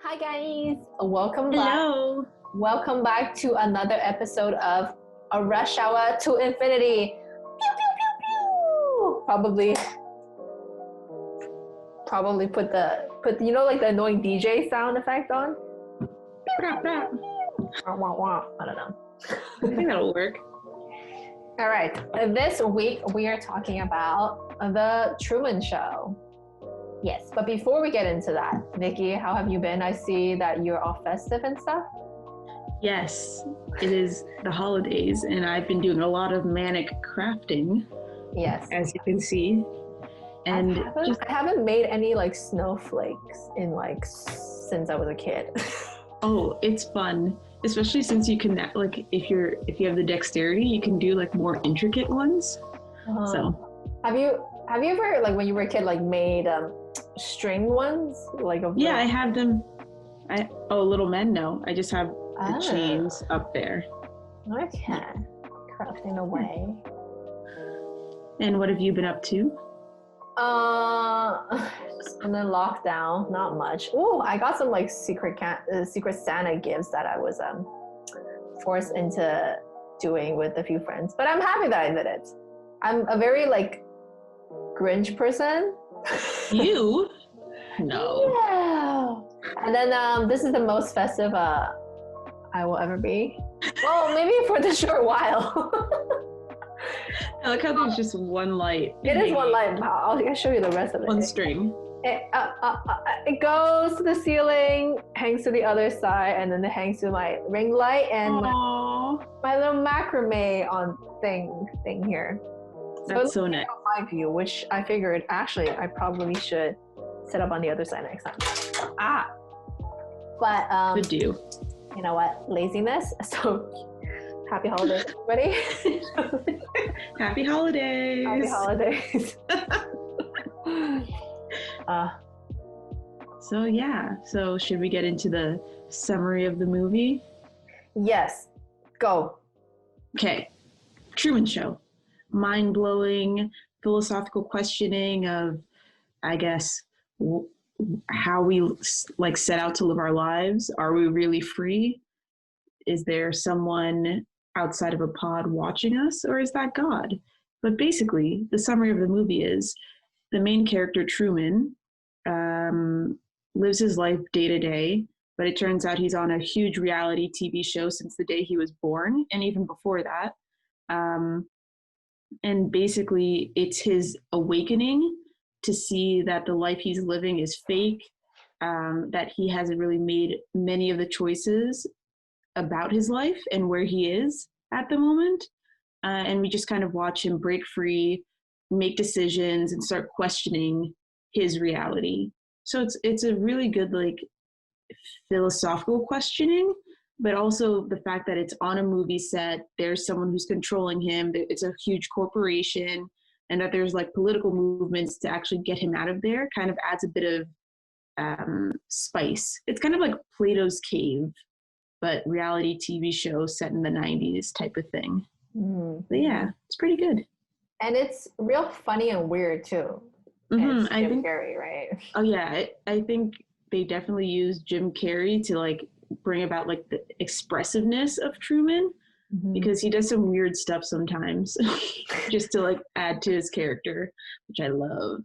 Hi guys, welcome back. Hello. Welcome back to another episode of A Rush Hour to Infinity. Pew pew pew pew. Probably put the like the annoying DJ sound effect on. Brap, brap. Wah, wah, wah. I don't know. I think that'll work. All right, this week we are talking about the Truman Show. Yes, but before we get into that, Nikki, how have you been? I see that you're all festive and stuff. Yes, it is the holidays, and I've been doing a lot of manic crafting, Yes. as you can see. And I haven't made any like snowflakes in since I was a kid. oh, it's fun, especially since you can if you have the dexterity, you can do like more intricate ones. So, have you ever when you were a kid made string ones I have them. Little men, no, I just have the chains up there. Okay, crafting away. And what have you been up to? And then lockdown, not much. Oh, I got some secret Santa gifts that I was forced into doing with a few friends. But I'm happy that I did it. I'm a very Grinch person. You? No. Yeah. And then this is the most festive I will ever be. Well, maybe for the short while. I like how there's just one light. It is one light. I'll show you the rest of it. One string. It goes to the ceiling, hangs to the other side, and then it hangs to my ring light and my little macrame on thing here. That's so nice. My view, which I figured actually I probably should set up on the other side next time. But could do. You know what? Laziness. So happy holidays, everybody. Happy holidays. Happy holidays. So should we get into the summary of the movie? Yes, go. Okay. Truman Show. Mind-blowing philosophical questioning of, I guess, how we set out to live our lives. Are we really free? Is there someone outside of a pod watching us, or is that God? But basically, the summary of the movie is the main character, Truman, lives his life day to day, but it turns out he's on a huge reality TV show since the day he was born, and even before that. And basically, it's his awakening to see that the life he's living is fake, that he hasn't really made many of the choices about his life and where he is at the moment. And we just kind of watch him break free, make decisions, and start questioning his reality. So it's a really good philosophical questioning, but also the fact that it's on a movie set, there's someone who's controlling him, it's a huge corporation, and that there's political movements to actually get him out of there kind of adds a bit of spice. It's kind of like Plato's Cave, but reality TV show set in the 90s type of thing. But yeah, it's pretty good. And it's real funny and weird too. It's Jim Carrey, right? Oh yeah, I think they definitely used Jim Carrey to bring about the expressiveness of Truman, because he does some weird stuff sometimes just to add to his character, which I love.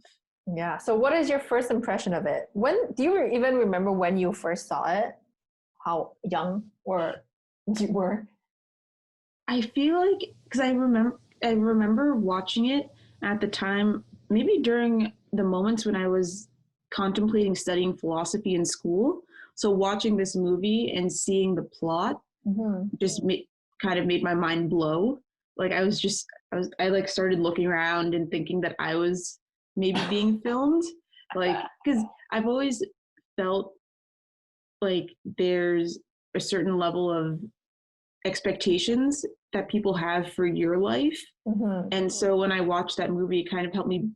Yeah. So what is your first impression of it? Do you even remember when you first saw it? How young you were? I feel because I remember watching it at the time, maybe during the moments when I was contemplating studying philosophy in school. So watching this movie and seeing the plot just kind of made my mind blow. I started looking around and thinking that I was maybe being filmed, because I've always felt there's a certain level of expectations that people have for your life. And so when I watched that movie, it kind of helped me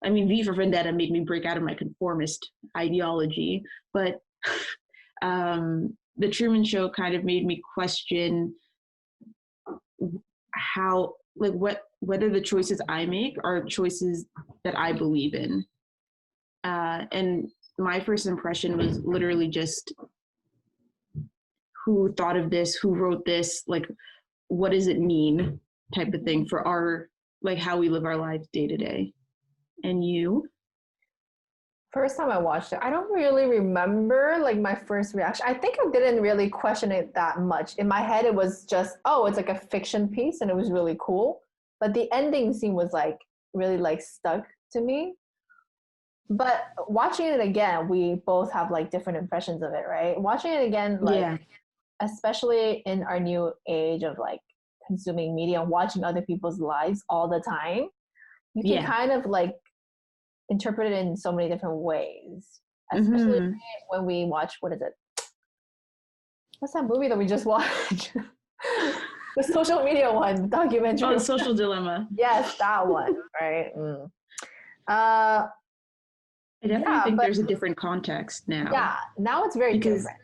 V for Vendetta made me break out of my conformist ideology, but the Truman Show kind of made me question how, whether the choices I make are choices that I believe in. And my first impression was literally just who thought of this, who wrote this, like, what does it mean type of thing for our, like, how we live our lives day to day. And you? First time I watched it, I don't really remember like my first reaction. I think I didn't really question it that much. In my head, it was just, oh, it's like a fiction piece and it was really cool. But the ending scene was like really like stuck to me. But watching it again, we both have like different impressions of it, right? Watching it again, like especially in our new age of like consuming media and watching other people's lives all the time, you can kind of like interpret it in so many different ways, especially when we watch, what is it, what's that movie that we just watched? The social media one, the documentary. Oh, The Social Dilemma. Yes, that one, right? I definitely think there's a different context now. Yeah, now it's very different.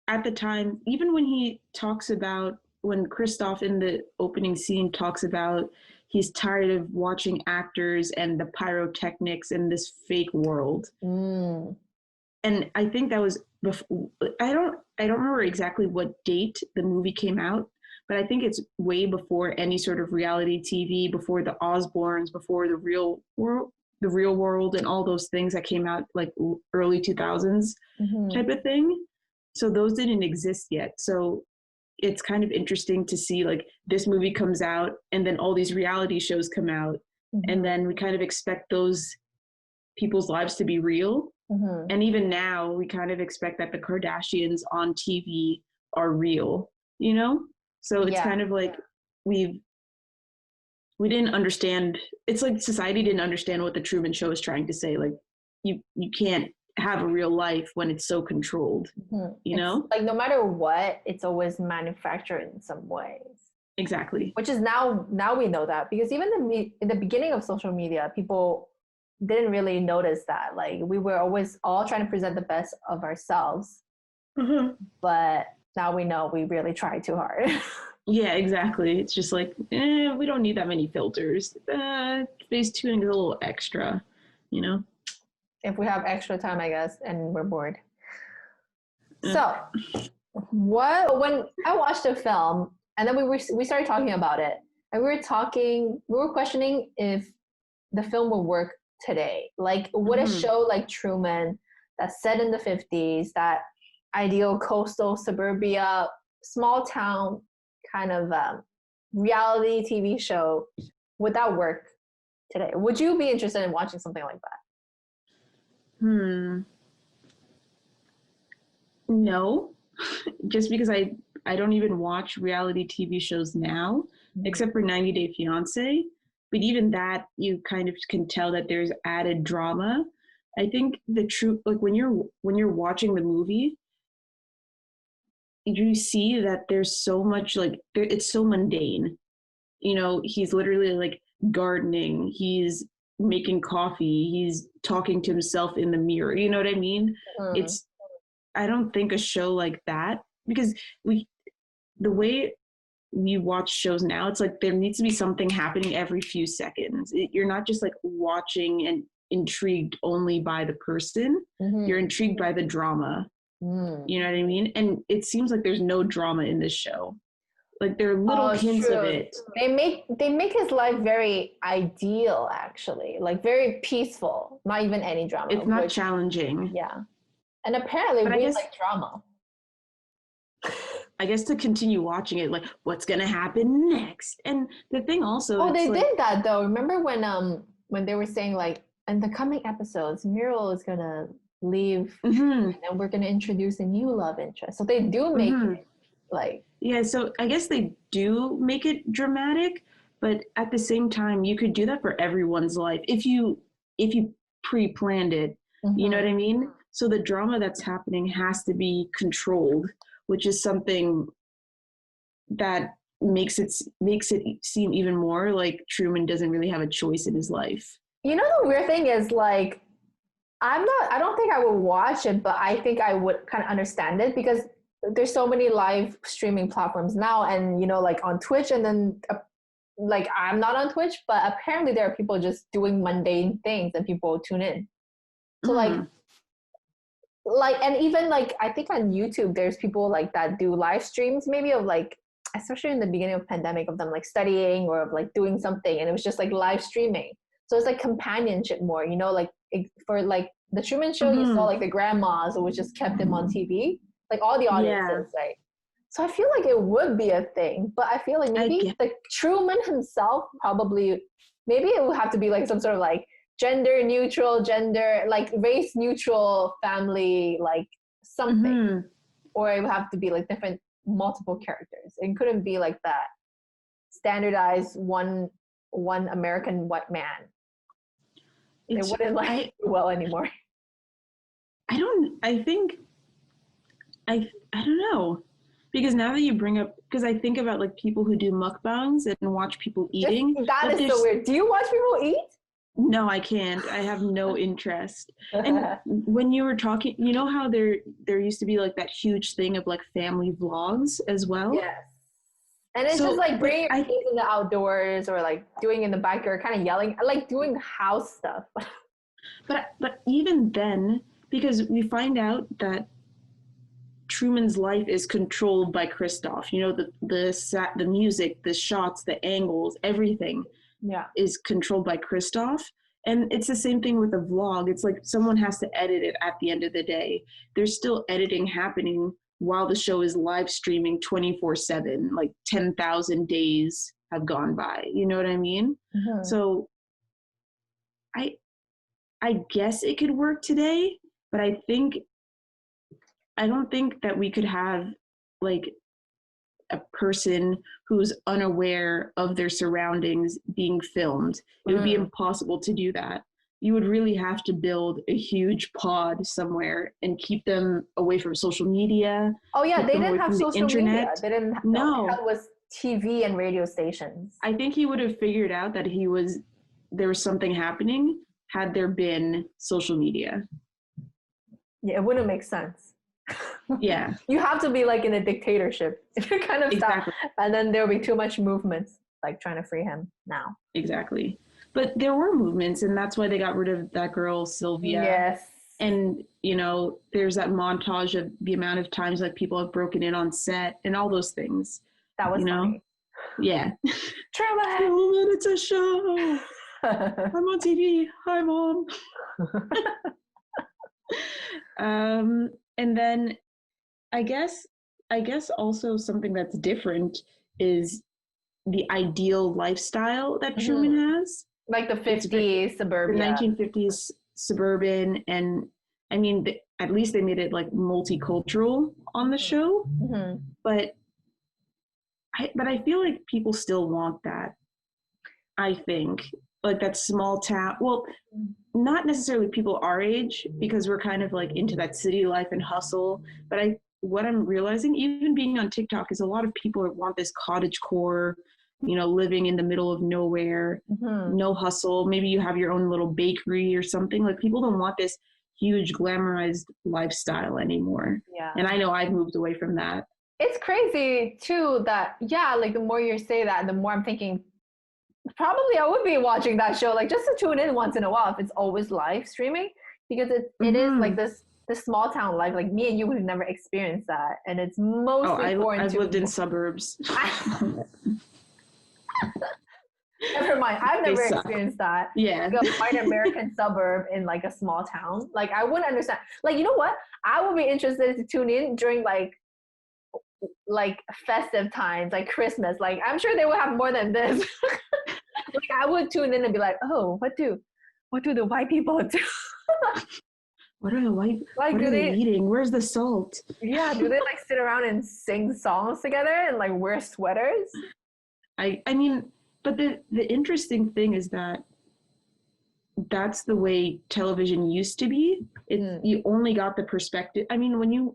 At the time, even when he talks about, when Christoph in the opening scene talks about he's tired of watching actors and the pyrotechnics in this fake world. And I think that was before, I don't remember exactly what date the movie came out, but I think it's way before any sort of reality TV, before the Osbournes, before the real world and all those things that came out like early 2000s type of thing. So those didn't exist yet. So it's kind of interesting to see like this movie comes out and then all these reality shows come out and then we kind of expect those people's lives to be real. And even now we kind of expect that the Kardashians on TV are real, you know? So it's kind of like we didn't understand. It's like society didn't understand what the Truman Show is trying to say. Like you can't have a real life when it's so controlled, you know? Like no matter what, it's always manufactured in some ways. Exactly. Which is now we know that, because even in the beginning of social media, people didn't really notice that. Like we were always all trying to present the best of ourselves, but now we know we really try too hard. Yeah, exactly. It's just like, we don't need that many filters. Face tuning is a little extra, you know? If we have extra time, I guess, and we're bored. So when I watched the film and then we started talking about it, and we were questioning if the film would work today. Like would a show like Truman that's set in the 50s, that ideal coastal suburbia, small town kind of reality TV show, would that work today? Would you be interested in watching something like that? No, just because I don't even watch reality TV shows now, except for 90 Day Fiancé. But even that, you kind of can tell that there's added drama. I think the truth, like when you're watching the movie, you see that there's so much, like it's so mundane. You know, he's literally like gardening. He's making coffee. He's talking to himself in the mirror. You know what I mean? I don't think a show like that, because the way we watch shows now, it's like there needs to be something happening every few seconds. You're not just like watching and intrigued only by the person. You're intrigued by the drama. You know what I mean? And it seems like there's no drama in this show. Like there are little hints of it. They make his life very ideal, actually, like very peaceful. Not even any drama. It's not challenging. Yeah, and apparently we like drama. I guess to continue watching it, like what's gonna happen next? And the thing also, they did that though. Remember when they were saying like in the coming episodes, Muriel is gonna leave and we're gonna introduce a new love interest. So they do make it like. Yeah, so I guess they do make it dramatic, but at the same time, you could do that for everyone's life if you pre-planned it. You know what I mean? So the drama that's happening has to be controlled, which is something that makes it seem even more like Truman doesn't really have a choice in his life. You know, the weird thing is like, I don't think I would watch it, but I think I would kind of understand it, because there's so many live streaming platforms now, and you know, like on Twitch, and then like I'm not on Twitch, but apparently there are people just doing mundane things and people tune in. So like like, and even like I think on YouTube there's people like that do live streams maybe of like, especially in the beginning of pandemic, of them like studying or of like doing something, and it was just like live streaming. So it's like companionship more, you know, like for like the Truman Show, you saw like the grandmas, which just kept them on TV, like all the audiences, right? So I feel like it would be a thing, but I feel like maybe the Truman himself probably, maybe it would have to be like some sort of like gender neutral, like race neutral family, like something, or it would have to be like different multiple characters. It couldn't be like that standardized one American white man. It wouldn't like do well anymore. I don't know. Because now that you bring up, because I think about like people who do mukbangs and watch people eating. That is so weird. Do you watch people eat? No, I can't. I have no interest. And when you were talking, you know how there used to be like that huge thing of like family vlogs as well? Yes. And it's just like bringing your kids in the outdoors or like doing in the backyard, kind of yelling, like doing house stuff. But even then, because we find out that Truman's life is controlled by Christoph. You know, the music, the shots, the angles, everything is controlled by Christoph. And it's the same thing with a vlog. It's like someone has to edit it at the end of the day. There's still editing happening while the show is live streaming 24/7, like 10,000 days have gone by. You know what I mean? Mm-hmm. So I guess it could work today, but I don't think that we could have like a person who's unaware of their surroundings being filmed. It would be impossible to do that. You would really have to build a huge pod somewhere and keep them away from social media. Oh yeah, they didn't have social media. They didn't have, no. It was TV and radio stations. I think he would have figured out that there was something happening had there been social media. Yeah, it wouldn't make sense. Yeah. You have to be like in a dictatorship if you're kind of stuck. And then there'll be too much movement, like trying to free him now. Exactly. But there were movements, and that's why they got rid of that girl, Sylvia. Yes. And, you know, there's that montage of the amount of times like people have broken in on set and all those things. That was funny. Yeah. Truman, it's a show. I'm on TV. Hi, Mom. And then I guess also something that's different is the ideal lifestyle that Truman has. Like the 50s suburbia. The 1950s suburban. And I mean, at least they made it like multicultural on the show. Mm-hmm. But I feel like people still want that. I think. Like that small town, well, not necessarily people our age, because we're kind of like into that city life and hustle. But what I'm realizing, even being on TikTok, is a lot of people want this cottagecore, you know, living in the middle of nowhere, no hustle. Maybe you have your own little bakery or something. Like people don't want this huge glamorized lifestyle anymore. Yeah. And I know I've moved away from that. It's crazy too that, like the more you say that, the more I'm thinking, probably I would be watching that show, like just to tune in once in a while if it's always live streaming, because it is like this small town life. Like me and you would never experience that, and it's mostly foreign. I've lived in suburbs. Never mind, I've never experienced that. Yeah, like a white American suburb in like a small town. Like I wouldn't understand. Like, you know what? I would be interested to tune in during like festive times, like Christmas. Like I'm sure they will have more than this. Like I would tune in and be like, oh, what do the white people do? What are the white? Like, what are they eating? Where's the salt? Yeah, do they like sit around and sing songs together and like wear sweaters? I mean, but the interesting thing is that that's the way television used to be. You only got the perspective. I mean,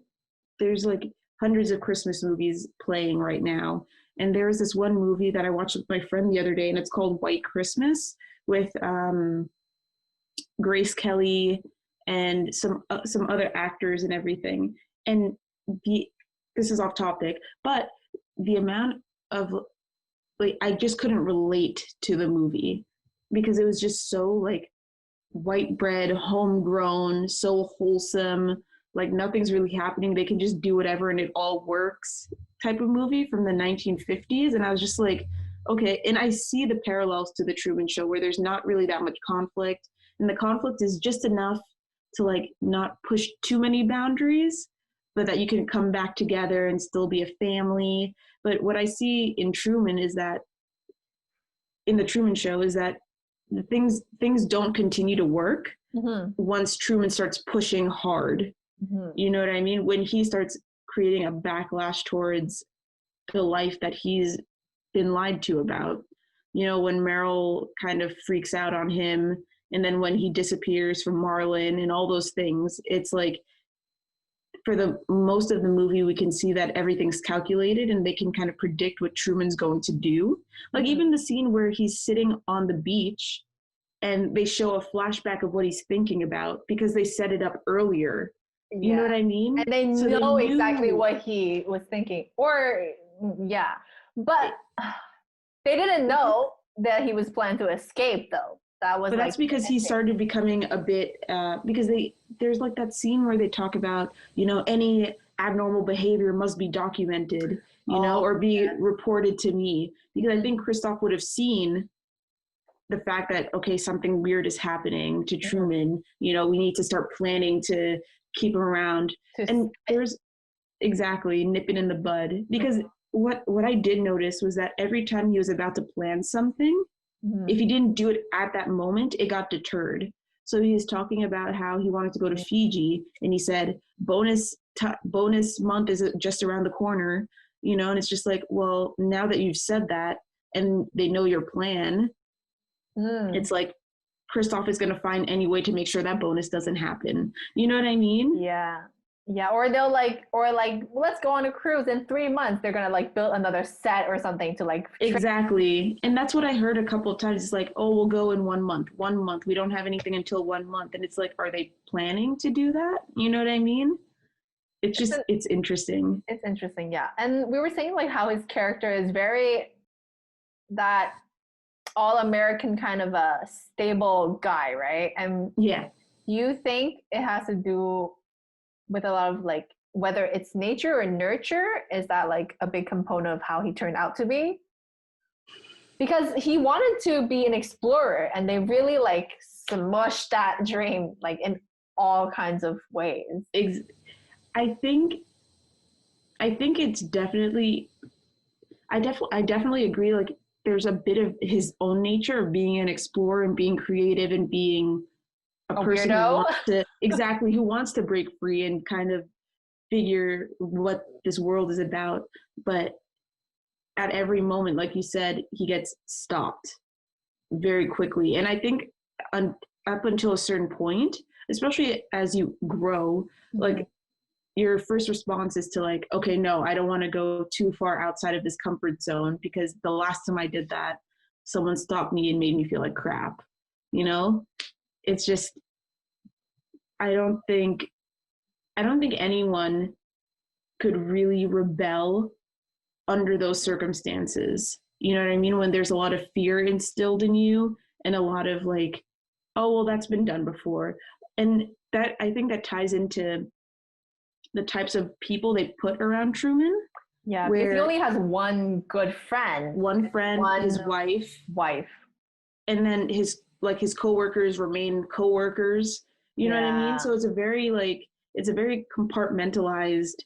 there's like hundreds of Christmas movies playing right now. And there's this one movie that I watched with my friend the other day, and it's called White Christmas, with Grace Kelly and some other actors and everything. And this is off topic, but the amount of like, I just couldn't relate to the movie because it was just so like white bread, homegrown, so wholesome. like nothing's really happening. They can just do whatever and it all works type of movie from the 1950s. And I was just like, okay. And I see the parallels to the Truman Show where there's not really that much conflict. And the conflict is just enough to like not push too many boundaries, but that you can come back together and still be a family. But what I see in Truman is that, in the Truman Show, is that the things don't continue to work once Truman starts pushing hard. You know what I mean? When he starts creating a backlash towards the life that he's been lied to about. You know, when Meryl kind of freaks out on him, and then when he disappears from Marlin and all those things, it's like, for the most of the movie, we can see that everything's calculated and they can kind of predict what Truman's going to do. Like even the scene where he's sitting on the beach and they show a flashback of what he's thinking about because they set it up earlier. You know what I mean? And they know exactly what he was thinking. Or, but they didn't know that he was planning to escape, though. But that's because he started becoming a bit, because there's like that scene where they talk about, you know, any abnormal behavior must be documented, you know, or be reported to me. Because I think Christoph would have seen the fact that, okay, something weird is happening to Truman, you know, we need to start planning to keep him around. And there's exactly nip it in the bud. Because what I did notice was that every time he was about to plan something, if he didn't do it at that moment, it got deterred. So he was talking about how he wanted to go to Fiji, and he said, bonus month is just around the corner, you know, and it's just like, well, now that you've said that and they know your plan, it's like Christoph is going to find any way to make sure that bonus doesn't happen. You know what I mean? Yeah, or they'll let's go on a cruise in 3 months. They're gonna like build another set or something to like exactly. And that's what I heard a couple of times. It's like, oh, we'll go in 1 month. 1 month. We don't have anything until 1 month. And it's like, are they planning to do that? You know what I mean? It's interesting. It's interesting, yeah. And we were saying like how his character is very that all-American kind of a stable guy, right? And you think it has to do with a lot of like whether it's nature or nurture, is that like a big component of how he turned out to be? Because he wanted to be an explorer and they really like smushed that dream like in all kinds of ways. I think it's definitely I definitely agree, like there's a bit of his own nature of being an explorer and being creative and being a person who wants to break free and kind of figure what this world is about. But at every moment, like you said, he gets stopped very quickly. And I think up until a certain point, especially as you grow, like your first response is to like, okay, no, I don't want to go too far outside of this comfort zone, because the last time I did that, someone stopped me and made me feel like crap, you know? It's just, I don't think anyone could really rebel under those circumstances. You know what I mean? When there's a lot of fear instilled in you and a lot of like, oh, well, that's been done before. And that, I think that ties into the types of people they put around Truman. Yeah, because he only has one good friend. One friend, his wife. And then his coworkers remain coworkers. You know what I mean? So it's a very compartmentalized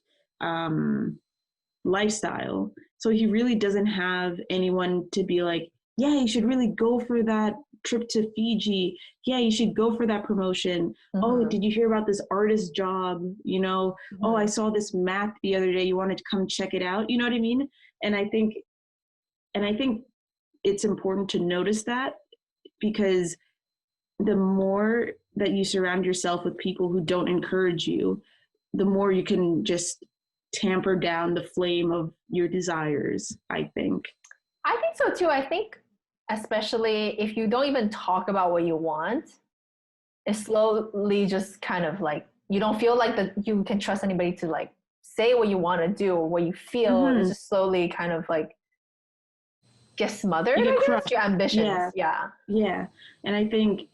lifestyle. So he really doesn't have anyone to be like, yeah, you should really go for that trip to Fiji. Yeah, you should go for that promotion. Oh, did you hear about this artist job? You know, oh, I saw this map the other day. You wanted to come check it out. You know what I mean? And I think it's important to notice that, because the more that you surround yourself with people who don't encourage you, the more you can just tamper down the flame of your desires, I think. I think so too. I think especially if you don't even talk about what you want, it slowly just kind of like, you don't feel like that you can trust anybody to like say what you want to do or what you feel. It's just slowly kind of like get smothered, I guess, your ambitions. Yeah. And I think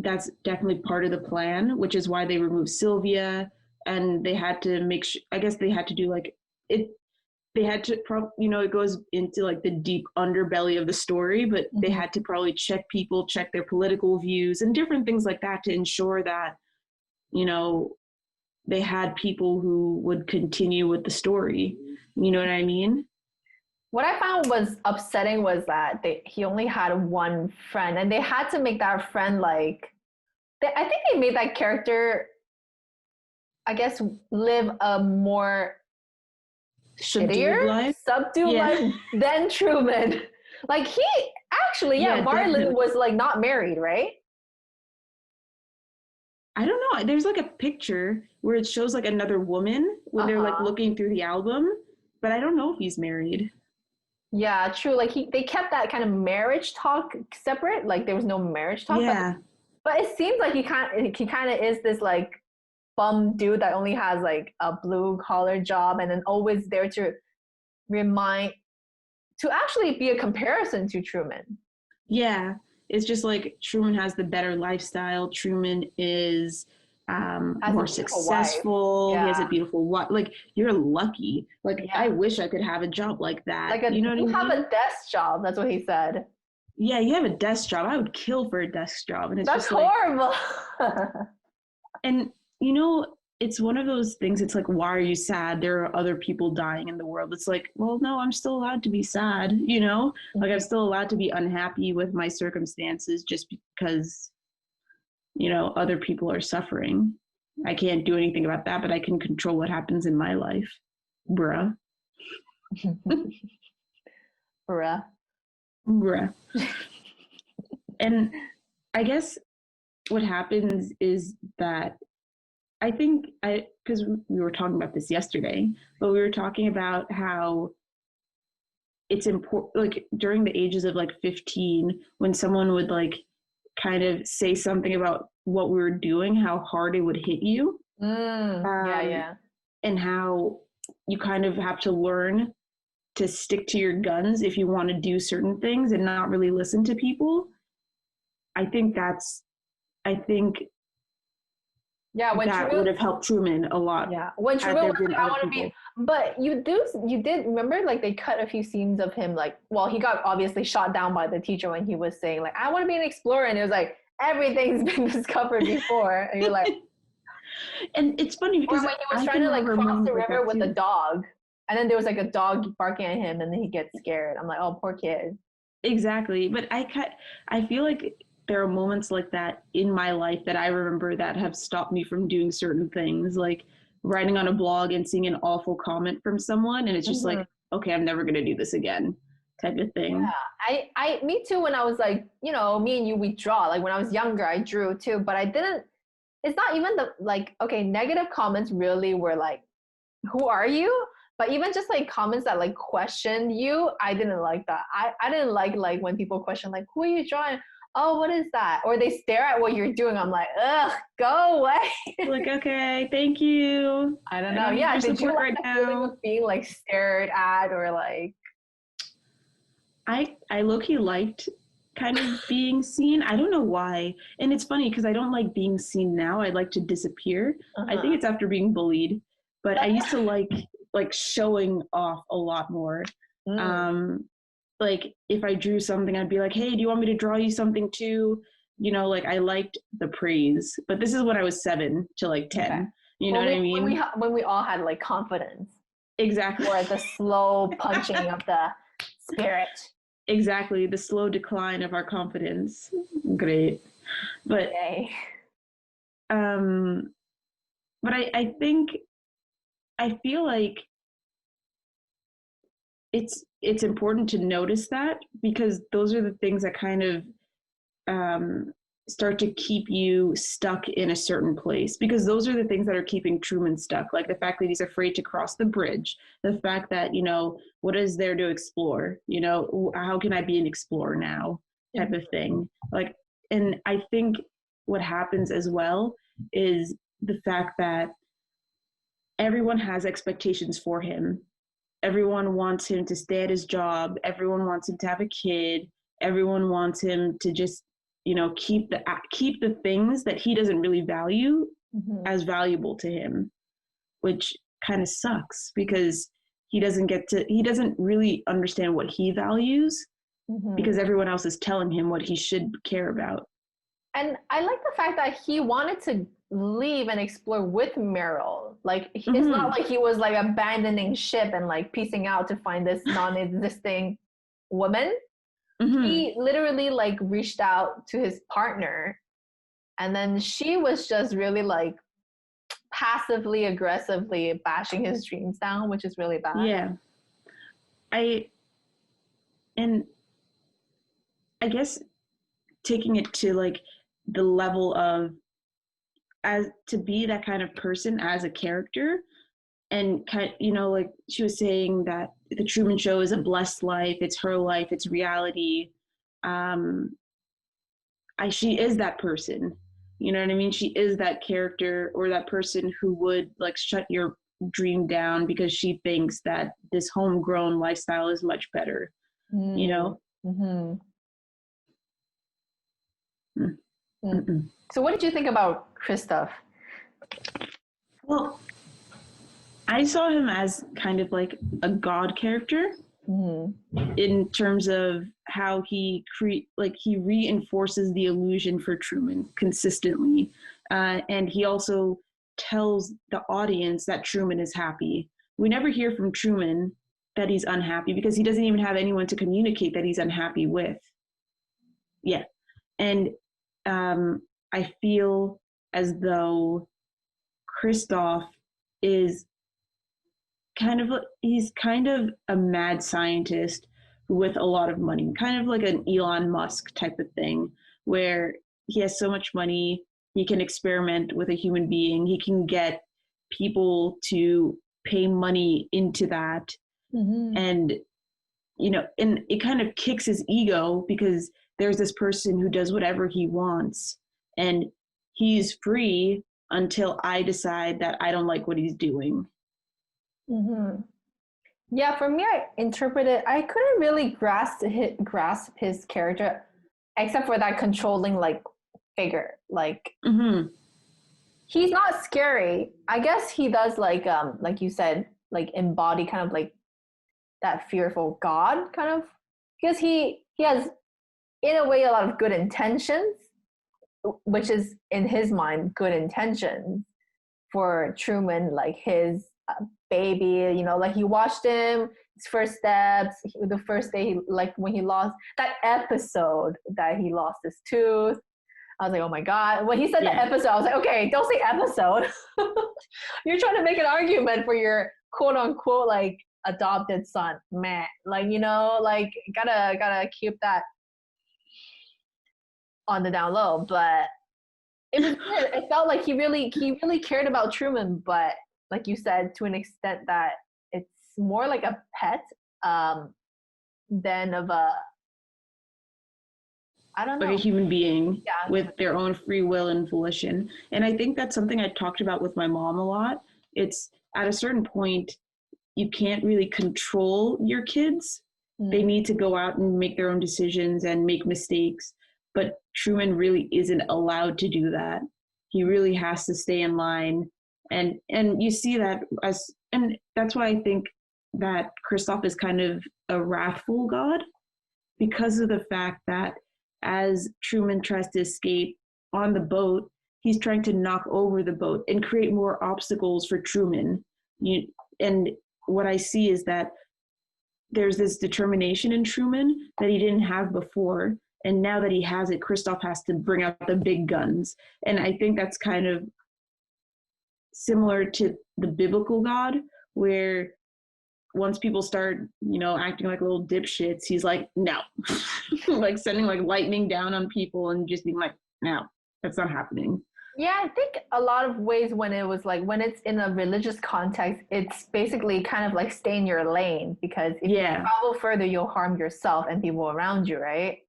that's definitely part of the plan, which is why they removed Sylvia, and they had to make sure, I guess they had to do like it, they had to, it goes into like the deep underbelly of the story, but they had to probably check people, check their political views and different things like that to ensure that, they had people who would continue with the story. You know what I mean? What I found was upsetting was that he only had one friend, and they had to make that friend like, I think they made that character, I guess, live a more Subdued life than Truman. Like he actually, Marlon definitely was like not married, right? I don't know. There's like a picture where it shows like another woman when they're like looking through the album, but I don't know if he's married. Yeah, true. Like they kept that kind of marriage talk separate. Like there was no marriage talk. Yeah. But it seems like he kind of is this like bum dude that only has like a blue collar job and then always there to actually be a comparison to Truman. Yeah. It's just like Truman has the better lifestyle. Truman is more successful. He has a beautiful wife. Like, you're lucky. Like, I wish I could have a job like that. Like you have a desk job. That's what he said. Yeah, you have a desk job. I would kill for a desk job. And it's That's just horrible. And, it's one of those things. It's like, why are you sad? There are other people dying in the world. It's like, well, no, I'm still allowed to be sad, Like, I'm still allowed to be unhappy with my circumstances just because, other people are suffering. I can't do anything about that, but I can control what happens in my life. Bruh. Bruh. And I guess what happens is that I think because we were talking about this yesterday, but we were talking about how it's important, like during the ages of like 15, when someone would like kind of say something about what we were doing, how hard it would hit you. And how you kind of have to learn to stick to your guns if you want to do certain things and not really listen to people. I think when that would have helped Truman a lot. Yeah, when Truman was like, I want to be, but you did remember like they cut a few scenes of him like, well, he got obviously shot down by the teacher when he was saying like, I want to be an explorer, and it was like everything's been discovered before, and you're like, and it's funny because or when he was trying to like cross the river with a dog, and then there was like a dog barking at him, and then he gets scared. I'm like, oh, poor kid. Exactly, but I feel like there are moments like that in my life that I remember that have stopped me from doing certain things, like writing on a blog and seeing an awful comment from someone, and it's just like, okay, I'm never gonna do this again, type of thing. Yeah, me too. When I was like, me and you, we draw. Like when I was younger, I drew too, but I didn't. It's not even the like, okay, negative comments really were like, who are you? But even just like comments that like questioned you, I didn't like that. I didn't like when people question like, who are you drawing? Oh, what is that? Or they stare at what you're doing. I'm like, ugh, go away. Like, okay, thank you. I don't know. Yeah, did you like the feeling of being like stared at or like? I low-key liked kind of being seen. I don't know why. And it's funny because I don't like being seen now. I like to disappear. I think it's after being bullied. But I used to like showing off a lot more. Like if I drew something, I'd be like, hey, do you want me to draw you something too? Like I liked the praise, but this is when I was 7 to like 10. Okay. You know what I mean? When we all had like confidence. Exactly. Or the slow punching of the spirit. Exactly. The slow decline of our confidence. Great. But, but I feel like it's important to notice that, because those are the things that kind of start to keep you stuck in a certain place, because those are the things that are keeping Truman stuck. Like the fact that he's afraid to cross the bridge, the fact that, what is there to explore? How can I be an explorer now, type of thing. Like, and I think what happens as well is the fact that everyone has expectations for him. Everyone wants him to stay at his job. Everyone wants him to have a kid. Everyone wants him to just keep the things that he doesn't really value as valuable to him, which kind of sucks because he doesn't really understand what he values because everyone else is telling him what he should care about. And I like the fact that he wanted to leave and explore with Meryl. Like, it's not like he was like abandoning ship and like piecing out to find this non-existing woman. He literally like reached out to his partner, and then she was just really like passively aggressively bashing his dreams down, which is really bad. Yeah. I guess taking it to like the level of as to be that kind of person as a character, and like she was saying that the Truman Show is a blessed life, it's her life, it's reality. She is that person, you know what I mean? She is that character or that person who would like shut your dream down because she thinks that this homegrown lifestyle is much better, you know? So what did you think about Christoph? Well, I saw him as kind of like a god character in terms of how he reinforces the illusion for Truman consistently. And he also tells the audience that Truman is happy. We never hear from Truman that he's unhappy because he doesn't even have anyone to communicate that he's unhappy with. Yeah. And I feel as though Christoph is he's kind of a mad scientist with a lot of money, kind of like an Elon Musk type of thing, where he has so much money, he can experiment with a human being, he can get people to pay money into that. And, and it kind of kicks his ego because there's this person who does whatever he wants and he's free until I decide that I don't like what he's doing. Yeah, for me, I couldn't really grasp his character, except for that controlling like figure. Like, he's not scary. I guess he does like you said, like embody kind of like that fearful god kind of, because he has in a way a lot of good intentions, which is in his mind good intentions for Truman, like his baby, like he watched him, his first steps, the first day he, like when he lost that episode that he lost his tooth. I was like, oh my God. When he said the episode, I was like, okay, don't say episode. You're trying to make an argument for your quote unquote like adopted son, man. Like, like gotta keep that on the down low. But it was good. It felt like he really cared about Truman, but like you said, to an extent that it's more like a pet than of a, I don't know, like a human being with their own free will and volition. And I think that's something I talked about with my mom a lot. It's at a certain point, you can't really control your kids. They need to go out and make their own decisions and make mistakes. But Truman really isn't allowed to do that. He really has to stay in line. And you see that and that's why I think that Christoph is kind of a wrathful god, because of the fact that as Truman tries to escape on the boat, he's trying to knock over the boat and create more obstacles for Truman. And what I see is that there's this determination in Truman that he didn't have before. And now that he has it, Christoph has to bring out the big guns. And I think that's kind of similar to the biblical God, where once people start, acting like little dipshits, he's like, no, like sending like lightning down on people and just being like, no, that's not happening. Yeah, I think a lot of ways when it's in a religious context, it's basically kind of like stay in your lane, because if you travel further, you'll harm yourself and people around you, right?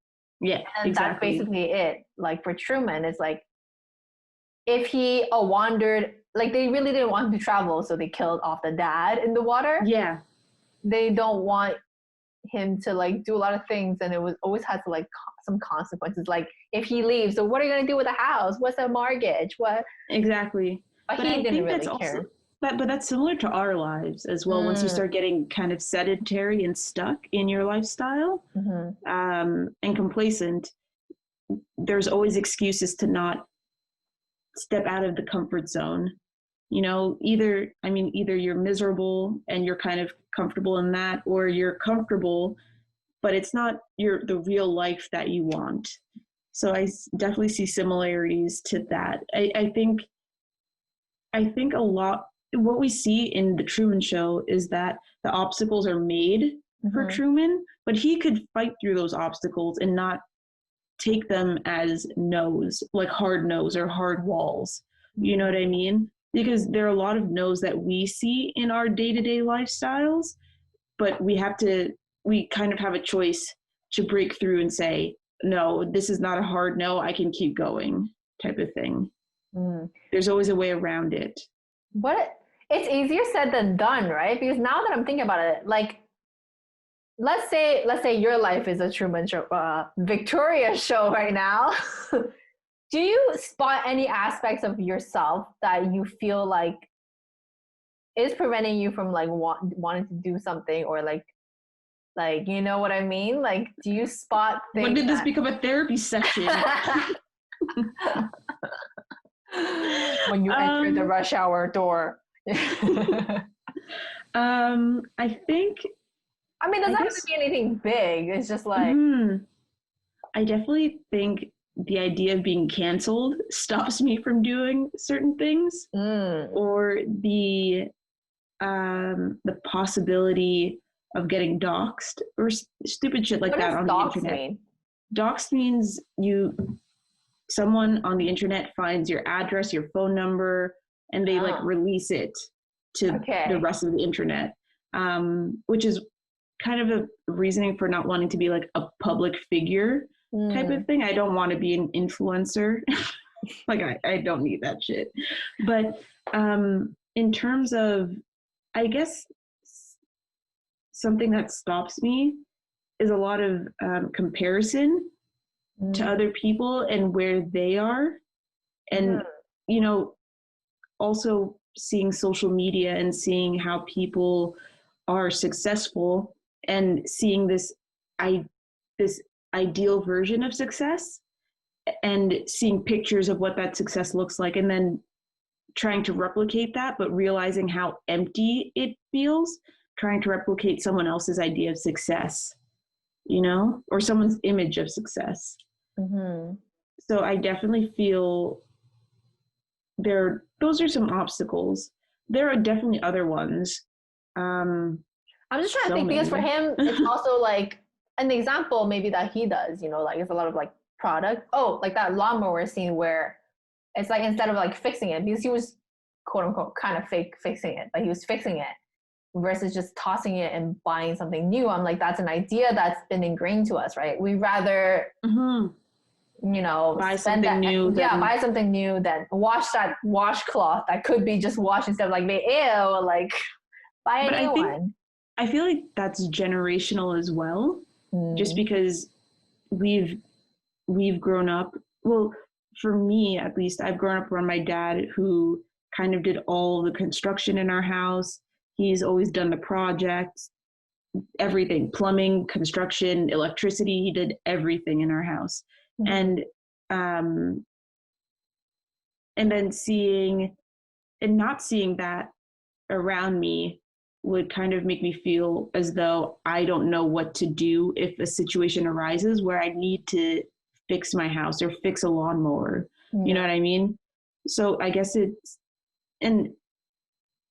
Yeah, and exactly. That's basically it. Like for Truman, it's like if he wandered, like they really didn't want him to travel, so they killed off the dad in the water. Yeah. They don't want him to like do a lot of things, and it was always had to like some consequences. Like if he leaves, so what are you gonna do with the house? What's the mortgage? What? Exactly. But But he I didn't think really that's care. also but that's similar to our lives as well. Once you Mm, start getting kind of sedentary and stuck in your lifestyle, mm-hmm. and complacent, there's always excuses to not step out of the comfort zone. You know, either you're miserable and you're kind of comfortable in that, or you're comfortable, but it's not the real life that you want. So I definitely see similarities to that. I think a lot what we see in the Truman Show is that the obstacles are made for Mm-hmm. Truman, but he could fight through those obstacles and not take them as no's, like hard no's or hard walls. You know what I mean? Because there are a lot of no's that we see in our day-to-day lifestyles, but we kind of have a choice to break through and say, no, this is not a hard no, I can keep going type of thing. Mm. There's always a way around it. But it's easier said than done, right? Because now that I'm thinking about it, like let's say your life is a Truman Show, Victoria show right now. Do you spot any aspects of yourself that you feel like is preventing you from like wanting to do something, or like you know what I mean? Like, do you spot things? When did this become a therapy session? When you enter the rush hour door. I think. I mean, it doesn't have to be anything big. It's just like. I definitely think the idea of being canceled stops me from doing certain things, or the possibility of getting doxxed or stupid shit like what that on the internet. Mean? Doxxed means someone on the internet finds your address, your phone number, and they like release it to the rest of the internet, which is kind of a reasoning for not wanting to be like a public figure type of thing. I don't want to be an influencer. Like I don't need that shit. But in terms of, I guess, something that stops me is a lot of comparison to other people and where they are. And, you know, also seeing social media and seeing how people are successful and seeing this ideal version of success and seeing pictures of what that success looks like, and then trying to replicate that, but realizing how empty it feels, trying to replicate someone else's idea of success, you know, or someone's image of success. So I definitely feel those are some obstacles. There are definitely other ones. I'm just trying to think, because for him, it's also like an example maybe that he does, you know, like it's a lot of like product. Oh, like that lawnmower scene where it's like instead of like fixing it, because he was quote unquote kind of fake fixing it, but he was fixing it versus just tossing it and buying something new. I'm like, that's an idea that's been ingrained to us, right? We rather, you know, buy something new. Buy something new than wash that washcloth that could be just washed instead of like, ew, like buy a new one. I feel like that's generational as well, just because we've grown up. Well, for me, at least, I've grown up around my dad, who kind of did all the construction in our house. He's always done the projects, everything, plumbing, construction, electricity. He did everything in our house. And then seeing and not seeing that around me would kind of make me feel as though I don't know what to do if a situation arises where I need to fix my house or fix a lawnmower. You know what I mean? So I guess and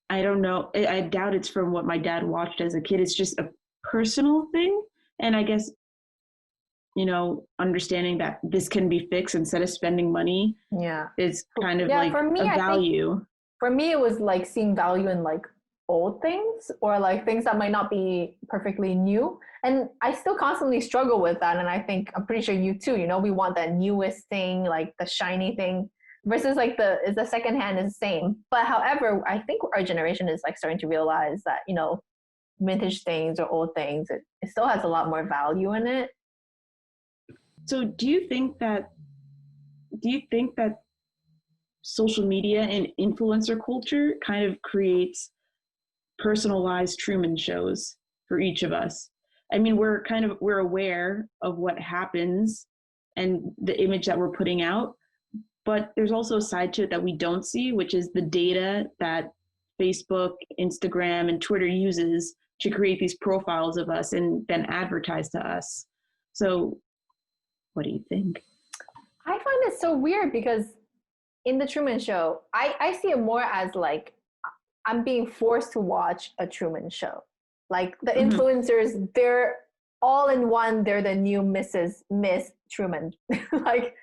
I don't know, I doubt it's from what my dad watched as a kid. It's just a personal thing. And I guess, you know, understanding that this can be fixed instead of spending money is kind of like for me, a value. For me, it was like seeing value in like old things, or like things that might not be perfectly new. And I still constantly struggle with that. And I think, I'm pretty sure you too, you know, we want that newest thing, like the shiny thing, versus like the secondhand is the same. But however, I think our generation is like starting to realize that, you know, vintage things or old things, it still has a lot more value in it. So do you think that social media and influencer culture kind of creates personalized Truman shows for each of us? I mean, we're aware of what happens and the image that we're putting out, but there's also a side to it that we don't see, which is the data that Facebook, Instagram, and Twitter uses to create these profiles of us and then advertise to us. So what do you think? I find it so weird because in the Truman Show, I see it more as like I'm being forced to watch a Truman Show. Like the influencers, they're all in one. They're the new Miss Truman. Like,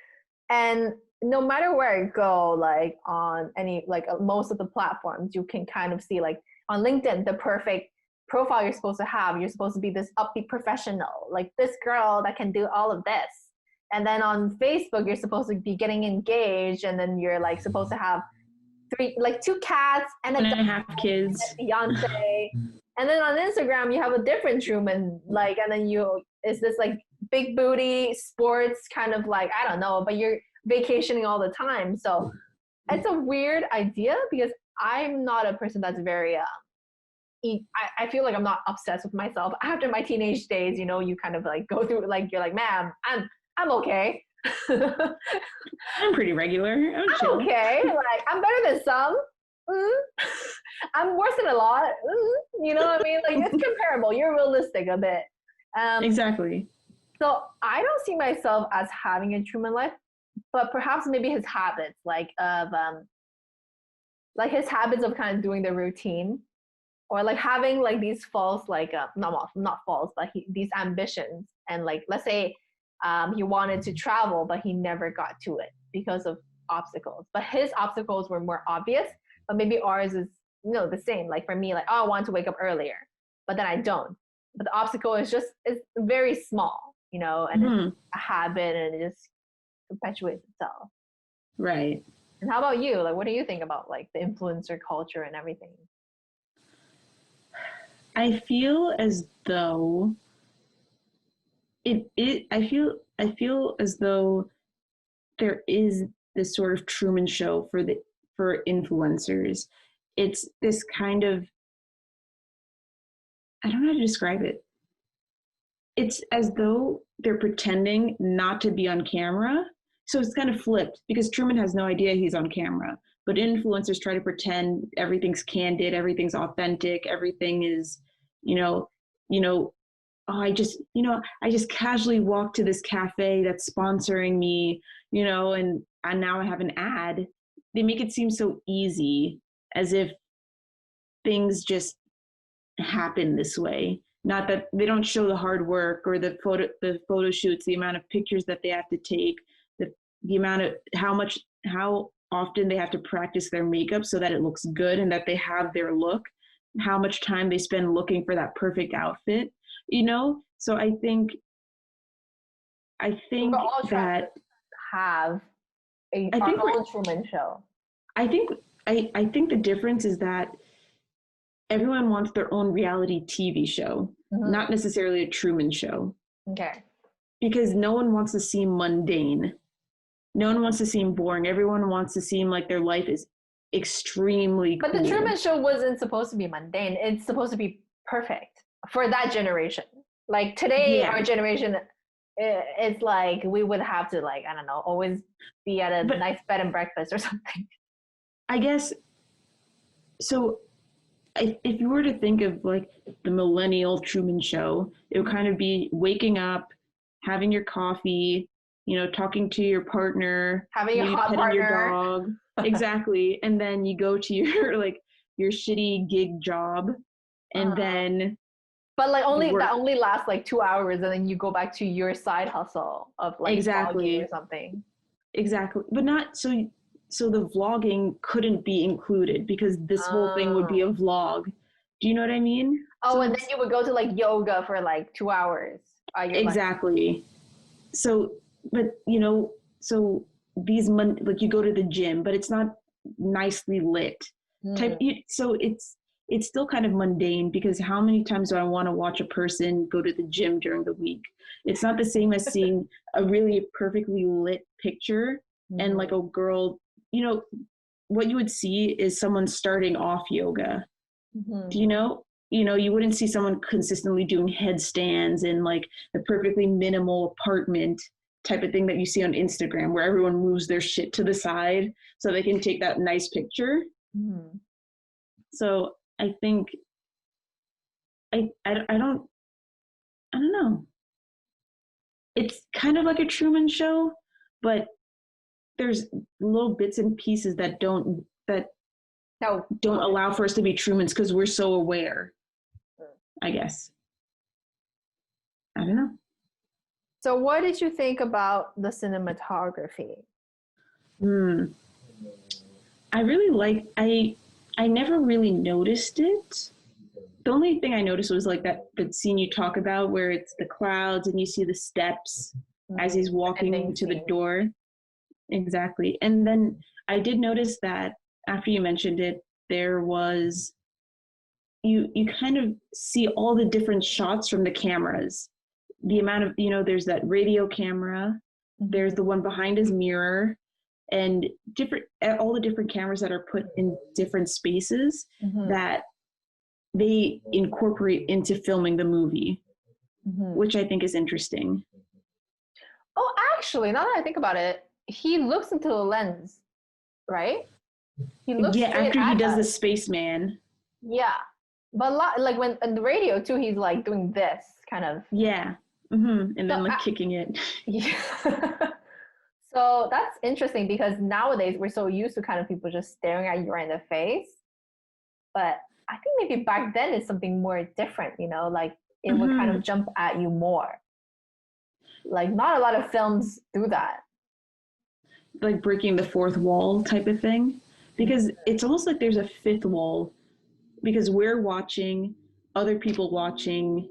and no matter where I go, like on any, like most of the platforms, you can kind of see, like on LinkedIn, the perfect profile you're supposed to have. You're supposed to be this upbeat professional, like this girl that can do all of this. And then on Facebook, you're supposed to be getting engaged, and then you're like supposed to have two cats and a 1.5 kids, and a fiance. And then on Instagram, you have a different Truman, like, and then it's this like big booty sports kind of like, I don't know, but you're vacationing all the time. So it's a weird idea because I'm not a person that's very, I feel like I'm not obsessed with myself. After my teenage days, you know, you kind of like go through, like, you're like, man, I'm okay. I'm pretty regular. I'm okay. Like, I'm better than some. I'm worse than a lot. You know what I mean? Like, it's comparable. You're realistic a bit. Exactly. So I don't see myself as having a Truman life, but perhaps maybe his habits, like his habits of kind of doing the routine, or like having like these false, like not false, but these ambitions, and like let's say he wanted to travel, but he never got to it because of obstacles. But his obstacles were more obvious, but maybe ours is, you know, the same. Like for me, like, oh, I want to wake up earlier, but then I don't. But the obstacle is very small, you know, and it's a habit, and it just perpetuates itself. Right. And how about you? Like, what do you think about like the influencer culture and everything? I feel as though I feel as though there is this sort of Truman Show for influencers. It's this kind of, I don't know how to describe it. It's as though they're pretending not to be on camera. So it's kind of flipped because Truman has no idea he's on camera, but influencers try to pretend everything's candid, everything's authentic, everything is, oh, I just casually walked to this cafe that's sponsoring me, and now I have an ad. They make it seem so easy, as if things just happen this way. Not that they don't show the hard work or the photo shoots, the amount of pictures that they have to take, the amount of how often they have to practice their makeup so that it looks good and that they have their look, how much time they spend looking for that perfect outfit, So I think We're all trying to have our own Truman Show. I think the difference is that everyone wants their own reality TV show, not necessarily a Truman Show. Okay. Because no one wants to seem mundane. No one wants to seem boring. Everyone wants to seem like their life is extremely cool. But the Truman Show wasn't supposed to be mundane. It's supposed to be perfect for that generation. Like today, our generation, it's like we would have to, like, I don't know, always be at a nice bed and breakfast or something. I guess, so if you were to think of like the millennial Truman Show, it would kind of be waking up, having your coffee, talking to your partner, having a hot partner, your dog. Exactly. And then you go to your shitty gig job, and then that only lasts like 2 hours, and then you go back to your side hustle of like vlogging or something. Exactly. But not so the vlogging couldn't be included because this whole thing would be a vlog. Do you know what I mean? Oh, and then you would go to like yoga for like 2 hours. Exactly. So, but so these like you go to the gym, but it's not nicely lit. So it's it's still kind of mundane, because how many times do I want to watch a person go to the gym during the week? It's not the same as seeing a really perfectly lit picture and like a girl, you know, what you would see is someone starting off yoga. Do you know? You know, you wouldn't see someone consistently doing headstands in like the perfectly minimal apartment type of thing that you see on Instagram, where everyone moves their shit to the side so they can take that nice picture. So I think I don't know. It's kind of like a Truman Show, but there's little bits and pieces that don't allow for us to be Trumans, because we're so aware, I guess. I don't know. So what did you think about the cinematography? I really I never really noticed it. The only thing I noticed was like that scene you talk about where it's the clouds and you see the steps as he's walking to the door. Exactly. And then I did notice that after you mentioned it, there was, you kind of see all the different shots from the cameras. The amount of, you know, there's that radio camera, there's the one behind his mirror, and all the different cameras that are put in different spaces that they incorporate into filming the movie, which I think is interesting. Oh, actually, now that I think about it, he looks into the lens, right? He looks after he does the spaceman. Yeah, but like when in the radio too, he's like doing this kind of. Yeah, and then like kicking it. Yeah. So that's interesting, because nowadays we're so used to kind of people just staring at you right in the face. But I think maybe back then it's something more different, you know, like it would kind of jump at you more. Like not a lot of films do that. Like breaking the fourth wall type of thing. Because it's almost like there's a fifth wall, because we're watching other people watching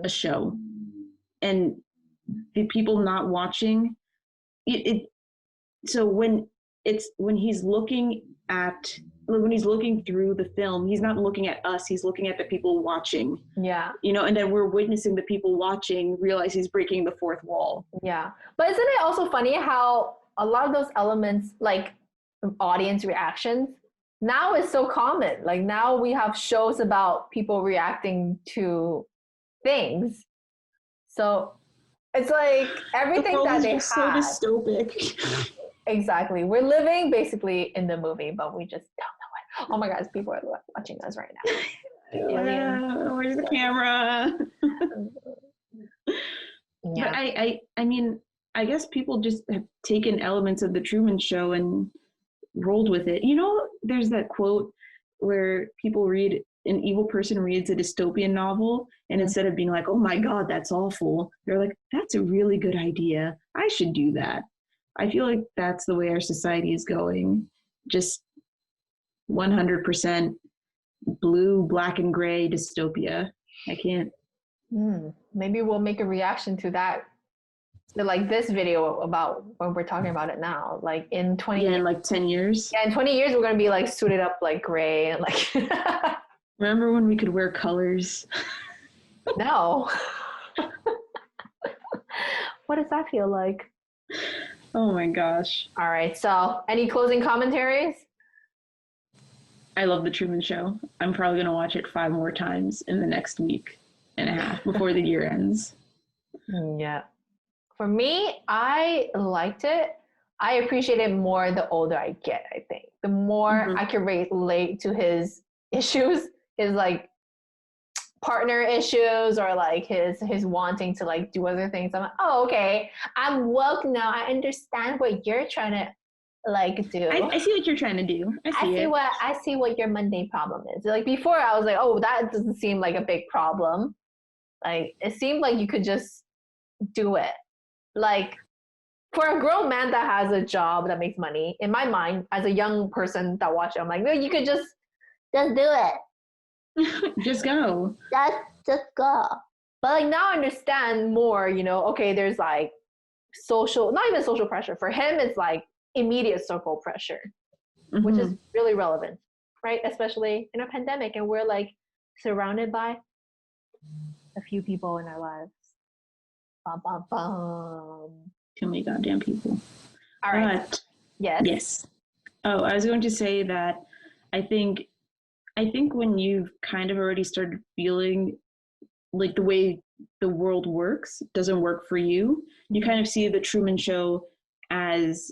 a show. And the people not watching so when he's looking through the film, he's not looking at us, he's looking at the people watching. Yeah. You know, and then we're witnessing the people watching realize he's breaking the fourth wall. Yeah. But isn't it also funny how a lot of those elements, like audience reactions, now is so common. Like now we have shows about people reacting to things. So it's like everything that they have. So dystopic. Exactly. We're living basically in the movie, but we just don't know it. Oh my God, people are watching us right now. Where's the camera? Yeah. But I mean, I guess people just have taken elements of the Truman Show and rolled with it. You know, there's that quote where an evil person reads a dystopian novel, and instead of being like, oh my God, that's awful, they're like, that's a really good idea, I should do that. I feel like that's the way our society is going. Just 100% blue, black, and gray dystopia. I can't. Maybe we'll make a reaction to that. Like this video about when we're talking about it now, like in 20 years. In like 10 years. Yeah, in 20 years, we're going to be like suited up like gray and like. Remember when we could wear colors? No. What does that feel like? Oh my gosh. All right. So any closing commentaries? I love The Truman Show. I'm probably going to watch it 5 more times in the next week and a half before the year ends. Yeah. For me, I liked it. I appreciate it more the older I get, I think. The more I can relate to his issues, his like partner issues, or like his wanting to like do other things. I'm like, oh, okay, I'm woke now. I understand what you're trying to like do. I see what you're trying to do. I see what your Monday problem is. Like before I was like, oh, that doesn't seem like a big problem. Like it seemed like you could just do it. Like for a grown man that has a job that makes money, in my mind, as a young person that watched it, I'm like, no, you could just do it. Just go. Just go. But like now I understand more, you know, okay, there's like not even social pressure. For him, it's like immediate circle pressure, which is really relevant. right? Especially in a pandemic, and we're like surrounded by a few people in our lives. Bum, bum, bum. Too many goddamn people. All right. But, yes. Yes. Oh, I was going to say that I think when you've kind of already started feeling like the way the world works doesn't work for you, you kind of see the Truman Show as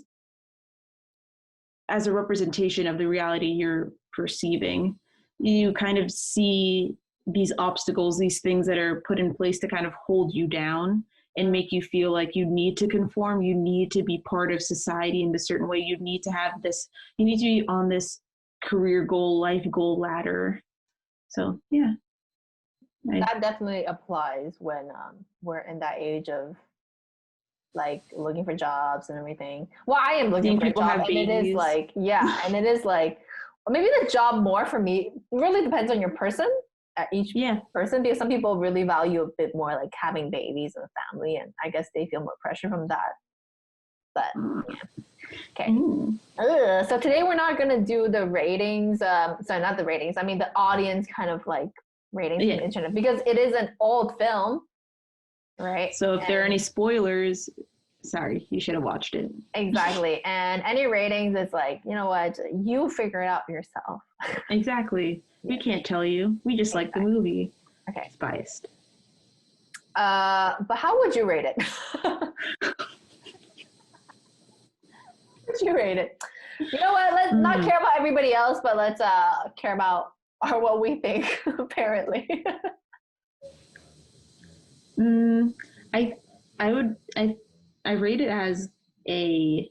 a representation of the reality you're perceiving. You kind of see these obstacles, these things that are put in place to kind of hold you down and make you feel like you need to conform, you need to be part of society in a certain way, you need to have this, you need to be on this career goal, life goal ladder. So yeah. That definitely applies when we're in that age of like looking for jobs and everything. Well, I am looking for a job, and it is like, and it is like, maybe the job more for me really depends on your person, each person, because some people really value a bit more like having babies and a family, and I guess they feel more pressure from that. But okay. So today we're not gonna do the ratings. Sorry, not the ratings. I mean the audience kind of like ratings on the internet, because it is an old film, right? So if there are any spoilers, sorry, you should have watched it. Exactly. And any ratings, it's like, you know what, you figure it out yourself. Exactly. We can't tell you. We just like the movie. Okay. It's biased. But how would you rate it? Would you rate it? You know what? Let's not care about everybody else, but let's care about what we think. Apparently. I rate it as a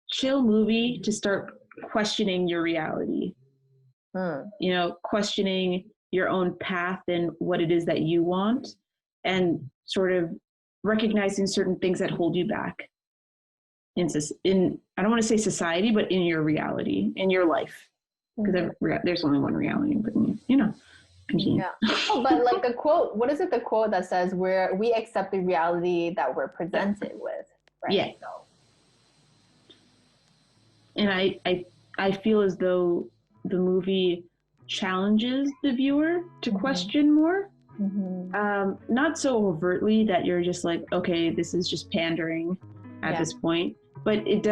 chill movie to start questioning your reality. You know, questioning your own path and what it is that you want, and sort of recognizing certain things that hold you back in I don't want to say society, but in your reality, in your life. Because there's only one reality, but you know, continue. Yeah. Oh, but like the quote, what is it? The quote that says we accept the reality that we're presented with, right? Yeah. So. And I feel as though the movie challenges the viewer to question more. Not so overtly that you're just like, okay, this is just pandering at this point, but it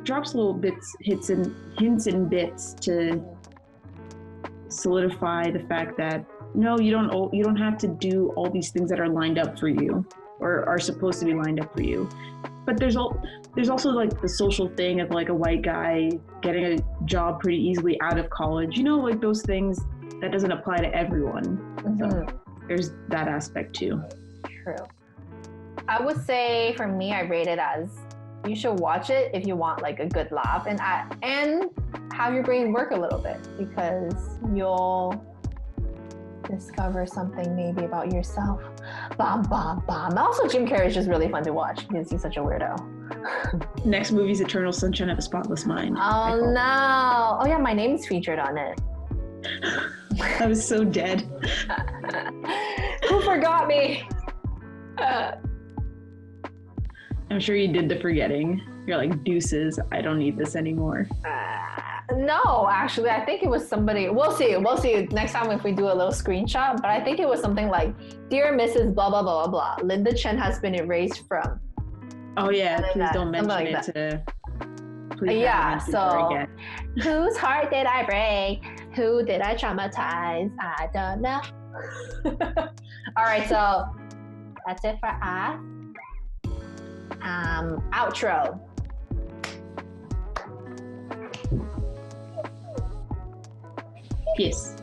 drops little hints and bits to solidify the fact that no, you don't have to do all these things that are lined up for you or are supposed to be lined up for you. But there's also like the social thing of like a white guy getting a job pretty easily out of college. You know, like those things that doesn't apply to everyone. So there's that aspect too. True. I would say for me, I rate it as you should watch it if you want like a good laugh and have your brain work a little bit, because you'll discover something maybe about yourself. Bam, bam, bam. Also, Jim Carrey is just really fun to watch because he's such a weirdo. Next movie's Eternal Sunshine of the Spotless Mind. Oh no! Oh yeah, my name's featured on it. I was so dead. Who forgot me? I'm sure you did the forgetting. You're like, deuces, I don't need this anymore. No, actually, I think it was somebody. We'll see next time if we do a little screenshot. But I think it was something like, "Dear Mrs. Blah blah blah blah blah, Linda Chen has been erased from." Oh yeah, please don't mention it to. Please so again. Whose heart did I break? Who did I traumatize? I don't know. All right, so that's it for us. Outro. Yes.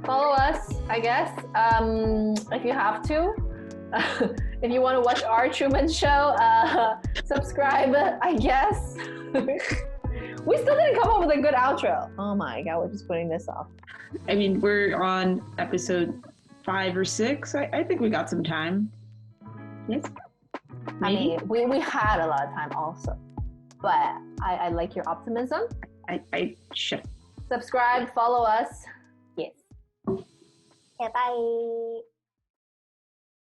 Follow us, I guess, if you have to. If you want to watch our Truman Show, subscribe, I guess. We still didn't come up with a good outro. Oh my God, we're just putting this off. I mean, we're on episode 5 or 6. I think we got some time. Yes. Maybe. I mean, we had a lot of time also, but I like your optimism. I should. Subscribe, follow us. Yes. Okay, bye.